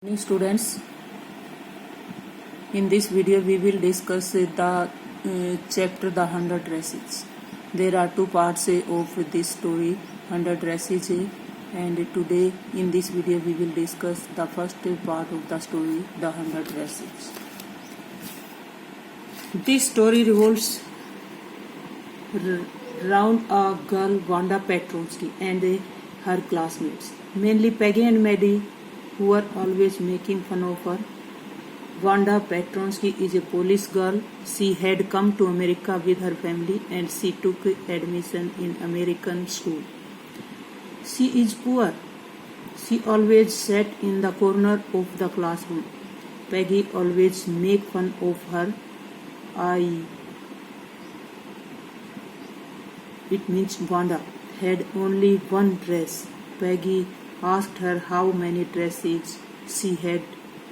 Many students, in this video we will discuss the chapter The 100 Dresses. There are two parts of this story, 100 Dresses, and today in this video we will discuss the first part of the story, The 100 Dresses. This story revolves around a girl, Wanda Petronsky, and her classmates, mainly Peggy and Maddie, who are always making fun of her. Wanda Petronsky is a Polish girl. She had come to America with her family and she took admission in American school. She is poor. She always sat in the corner of the classroom. Peggy always make fun of her. It means Wanda had only one dress. Peggy asked her how many dresses she had.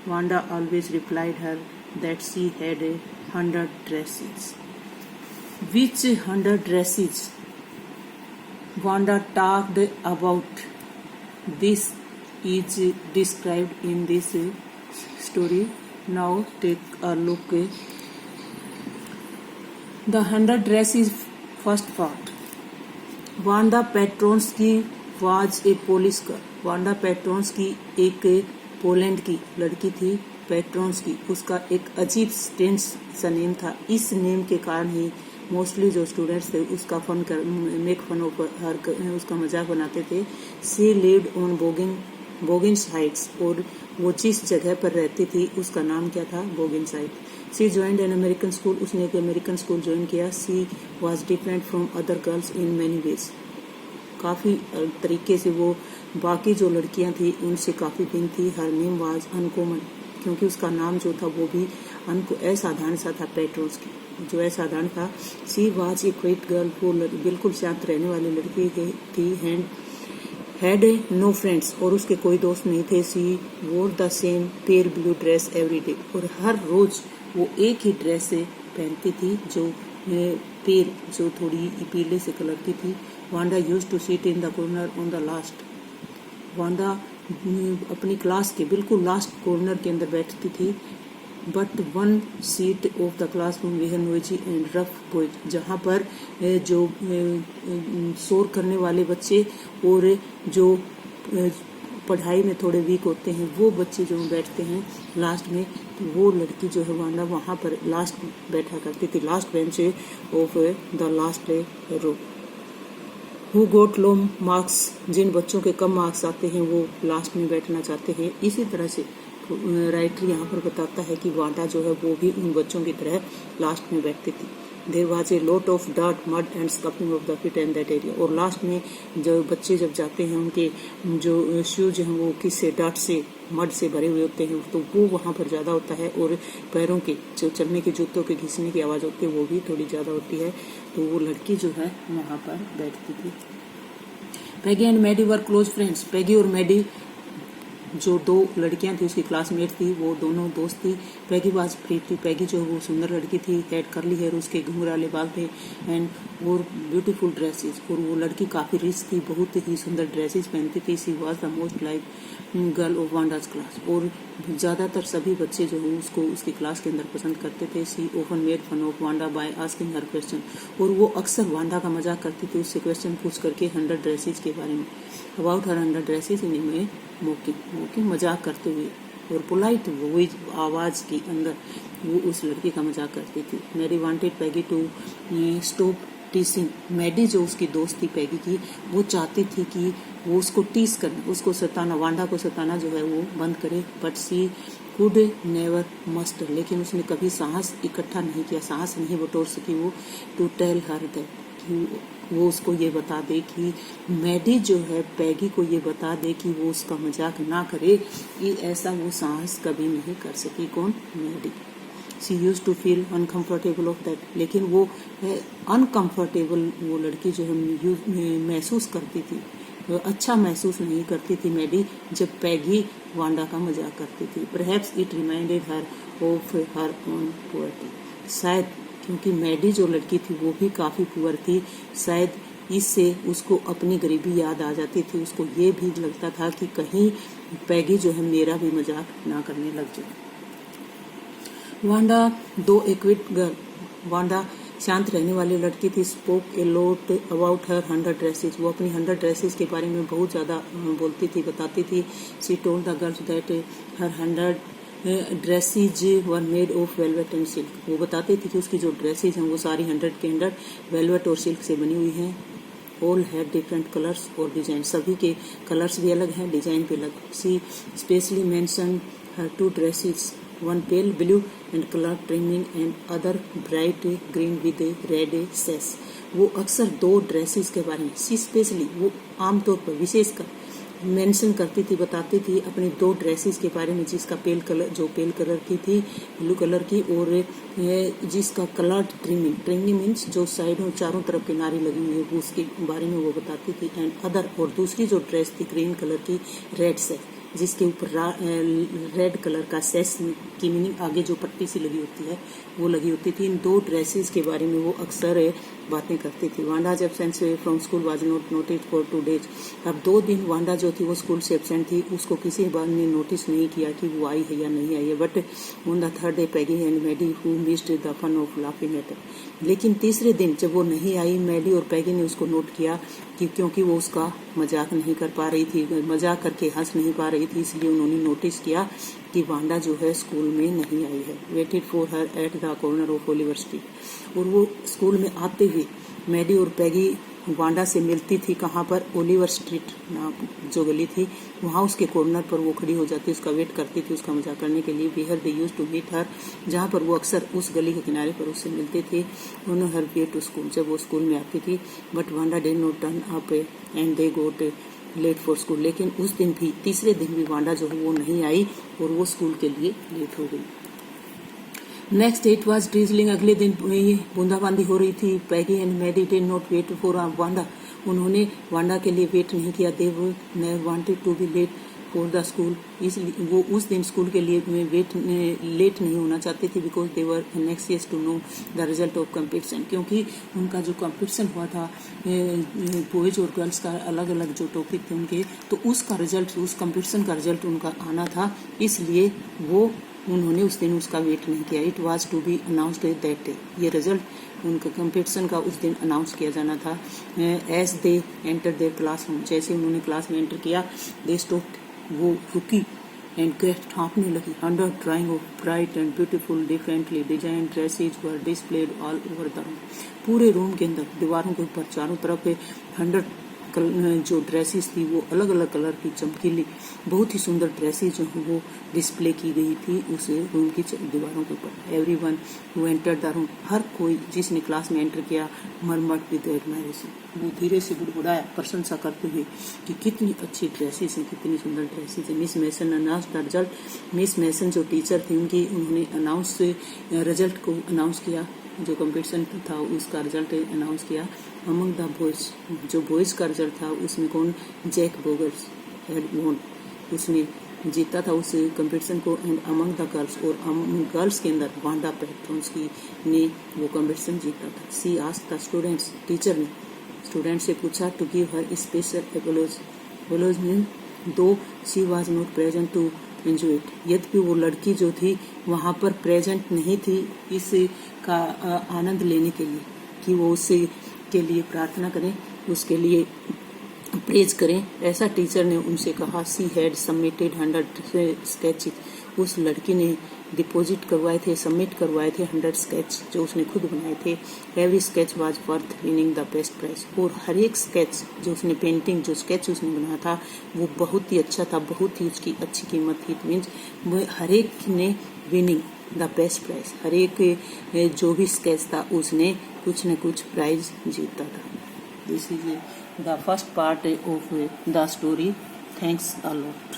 Wanda always replied her that she had 100 dresses. Which 100 dresses? Wanda talked about. This is described in this story. Now take a look. The 100 dresses first part. Wanda Petronsky was a Polish girl. Wanda Petronski एक Poland की लड़की थी. Petronski उसका एक अजीब strange सा name था. इस नेम के कारण ही मोस्टली जो स्टूडेंट्स थे उसका मेक फन ऑफ हर, उसका मजाक बनाते थे. शी लिव्ड ऑन बोगिन्स हाइट्स, और वो जिस जगह पर रहती थी उसका नाम क्या था? Boggins Heights. She joined an American school. उसने एक अमेरिकन स्कूल ज्वाइन किया. She was different from other girls in many ways. काफ़ी तरीके से वो बाकी जो लड़कियां थी उनसे काफ़ी भिन्न थी. हर नेम वाज अनकॉमन, क्योंकि उसका नाम जो था वो भी असाधारण सा था. पेट्रोन्स्की जो असाधारण था. She was a quite girl. वो बिल्कुल शांत रहने वाली लड़की थी. हैड नो फ्रेंड्स, और उसके कोई दोस्त नहीं थे. शी वोर the same pair blue dress every day, और हर रोज वो एक ही ड्रेस पहनती थी जो पेयर जो थोड़ी पीले से कलर की थी. Wanda used to sit in the corner on the last. Wanda अपनी क्लास के बिल्कुल लास्ट कॉर्नर के अंदर बैठती थी. But one seat of the classroom where noisy and rough boys, जहाँ पर जो शोर करने वाले बच्चे और जो पढ़ाई में थोड़े वीक होते हैं वो बच्चे जो बैठते हैं लास्ट में, तो वो लड़की जो है वांडा वहाँ पर लास्ट बैठा करती थी. Last bench of the last row. Who got low marks, जिन बच्चों के कम मार्क्स आते हैं वो लास्ट में बैठना चाहते हैं. इसी तरह से राइटर यहाँ पर बताता है कि वांडा जो है वो भी उन बच्चों की तरह लास्ट में बैठती थी. There was a lot of dirt mud and scuffing of the feet and that area. और लास्ट में जो बच्चे जब जाते हैं उनके जो शूज हैं वो किससे डर्ट से मड से भरे हुए होते हैं, तो वो वहाँ पर ज़्यादा होता है. और पैरों के जो चलने के जूतों के घिसने की आवाज़ होती है वो भी थोड़ी ज़्यादा होती है. तो वो लड़की जो है वहाँ पर बैठती थी. Peggy and Maddie were close friends. Peggy और मैडी जो दो लड़कियां थी उसकी क्लासमेट थी, वो दोनों दोस्त थी. पैगी वाज प्रीटी. पैगी जो वो सुंदर लड़की थी. हैड करली हेयर, उसके घुंघराले बाल थे. एंड और ब्यूटीफुल ड्रेसेस, और वो लड़की काफ़ी रिच थी, बहुत ही सुंदर ड्रेसेस पहनती थी. She was the most like girl of Wanda's class, और ज़्यादातर सभी बच्चे जो हैं उसको उसकी क्लास के अंदर पसंद करते थे. She open made fun of Wanda by asking her question, और वो अक्सर वांडा का मजाक करती थी उससे क्वेश्चन पूछ करके 100 ड्रेसेस के बारे में. अबाउट हर 100 ड्रेसेस इन में मोकिंग मजाक करते हुए, और पोलाइट वॉइस आवाज़ के अंदर वो उस लड़की का मजाक करती थी. Maddie wanted Peggy to stop teasing. Maddie जो उसकी दोस्त थी पैगी की, वो चाहती थी कि वो उसको टीस करना, उसको सताना, वांडा को सताना जो है वो बंद करे. But she could never muster, लेकिन उसने कभी साहस इकट्ठा नहीं किया, साहस नहीं बटोर सकी वो टू टेल हर दैट, वो उसको ये बता दे कि मैडी जो है पैगी को ये बता दे कि वो उसका मजाक ना करे. ये ऐसा वो साहस कभी नहीं कर सकी. कौन? Maddie. She use to feel uncomfortable of that, लेकिन वो अनकम्फर्टेबल वो लड़की जो है महसूस करती थी, अच्छा महसूस नहीं करती थी मैडी जब पैगी वांडा का मजाक करती थी. Perhaps it reminded her of her own poverty. शायद क्योंकि मैडी जो लड़की थी वो भी काफ़ी पुअर थी, शायद इससे उसको अपनी गरीबी याद आ जाती थी. उसको ये भी लगता था कि कहीं पैगी जो है मेरा भी मजाक ना करने लग जाए। वांडा दो एक्विट गर्ल, वांडा शांत रहने वाली लड़की थी, spoke a lot about her 100 dresses, वो अपनी 100 ड्रेसेस के बारे में बहुत ज़्यादा बोलती थी, बताती थी। She told the girls that her 100 dresses were made of velvet and silk, वो बताती थी कि उसकी जो ड्रेसेज हैं वो सारी 100 के 100 वेलवेट और सिल्क से बनी हुई हैं। ऑल हैड डिफरेंट कलर्स और डिजाइन, सभी के कलर्स भी अलग हैं, डिजाइन भी अलग। सी specially mention her 2 dresses, one pale blue and color trimming and other bright green with a red sash, वो अक्सर 2 ड्रेसेस के बारे में सी स्पेशली वो आमतौर पर विशेषकर मेंशन करती थी, बताती थी अपनी 2 ड्रेसेस के बारे में, जिसका पेल कलर जो पेल कलर की थी, ब्लू कलर की, और जिसका कलर ट्रिमिंग मीन्स जो साइडों चारों तरफ किनारी लगी हुई है उसके बारे में वो बताती थी। एंड अदर, और दूसरी जो ड्रेस थी ग्रीन कलर की, रेड से, जिसके ऊपर रेड कलर का सेस की मीनिंग आगे जो पट्टी सी लगी होती है वो लगी होती थी। इन 2 ड्रेसेस के बारे में वो अक्सर बातें करती थी। वांडा जब absence from school was not notice for 2 days, अब 2 दिन वांडा जो थी वो स्कूल से एब्सेंट थी, उसको किसी बार ने नोटिस नहीं किया कि वो आई है या नहीं आई है। But on the 3rd day Peggy and Maddie who missed the fun of laughing at her, लेकिन तीसरे दिन जब वो नहीं आई, मैडी और पैगी ने उसको नोट किया कि क्योंकि वो उसका मजाक नहीं कर पा रही थी, मजाक करके हंस नहीं पा रही थी, इसलिए उन्होंने नोटिस किया कि वांडा जो है स्कूल में नहीं आई है। Waited for her at the corner of Oliver street, और वो स्कूल में आते हुए मैडी और पैगी वांडा से मिलती थी, कहाँ पर, ओलिवर स्ट्रीट नाम जो गली थी, वहाँ उसके कॉर्नर पर वो खड़ी हो जाती, उसका वेट करती थी उसका मजाक करने के लिए। Where they used to meet her, जहाँ पर वो अक्सर उस गली के किनारे पर उससे मिलते थे। उन्होंने हर वे टू स्कूल, जब वो स्कूल में आती थी। But Wanda did not turn up and they got late for school, लेकिन उस दिन भी, तीसरे दिन भी वांडा जो है वो नहीं आई और वो स्कूल के लिए लेट हो गई। नेक्स्ट इट वॉज ड्रिजलिंग, अगले दिन बूंदाबांदी हो रही थी। Peggy and Maddie did not wait for Wanda, उन्होंने वांडा के लिए वेट नहीं किया। They never wanted to be late for the school, इसलिए वो उस दिन स्कूल के लिए लेट नहीं होना चाहते थे। Because they were anxious to know the result of competition, क्योंकि उनका जो कंपटीशन हुआ था बॉयज और गर्ल्स का अलग अलग जो टॉपिक थे उनके, तो उसका रिजल्ट, उस कंपटीशन का रिजल्ट उनका आना था, इसलिए वो उन्होंने उस दिन उसका वेट नहीं किया। It was to be announced that day, ये रिजल्ट उनका कंपटीशन का उस दिन अनाउंस किया जाना था। As they enter their classroom, जैसे उन्होंने क्लास में एंटर किया, दे स्टॉप्ड, वो रुकी, एंड गेस्ट हाँपने लगी। 100 drawing of bright and beautiful differently design dresses were displayed all over the room, पूरे रूम के अंदर दीवारों के ऊपर चारों तरफ 100 जो ड्रेसेस थी वो अलग अलग कलर की चमकीली बहुत ही सुंदर ड्रेसेस जो है वो डिस्प्ले की गई थी उस रूम की दीवारों के ऊपर। Everyone who entered the room, हर कोई जिसने क्लास में एंटर किया, मरमट विद एडमायरेशन, वो धीरे से बुड़बुड़ाया प्रशंसा करते हुए कि कितनी अच्छी ड्रेसेस हैं, कितनी सुंदर ड्रेसेस हैं। Miss Mason announce the result, Miss Mason जो टीचर थी उनकी, उन्होंने अनाउंस रिजल्ट को अनाउंस किया, जो कंपटीशन था उसका रिजल्ट अनाउंस किया। अमंग द बॉयज, जो बॉयज का रिजल्ट था उसमें कौन, जैक बोगल्स हैड वॉन, उसने जीता था उस कंपटीशन को। एंड अमंग द गर्ल्स, और गर्ल्स के अंदर वांडा पेट्रोन्स्की ने वो कंपटीशन जीता था। She asked the students, teacher ने स्टूडेंट से पूछा to give her special apology mean though she was not present to enjoy it, यद्यपि वो लड़की जो थी वहाँ पर प्रेजेंट नहीं थी इस का आनंद लेने के लिए, कि वो उससे के लिए प्रार्थना करें, उसके लिए प्रेज करें, ऐसा टीचर ने उनसे कहा। सी हैड सबमिटेड 100 स्केचेस, उस लड़की ने डिपॉजिट करवाए थे, सबमिट करवाए थे 100 स्केच जो उसने खुद बनाए थे। Every sketch was worth winning the best prize, और हर एक स्केच जो उसने पेंटिंग जो स्केच उसने बनाया था वो बहुत ही अच्छा था, बहुत ही उसकी अच्छी कीमत थी। इट मीन्स हर एक ने विनिंग द बेस्ट प्राइज, हर एक जो भी स्केच था उसने कुछ न कुछ प्राइज जीता था। This is the first part of the story. Thanks a lot.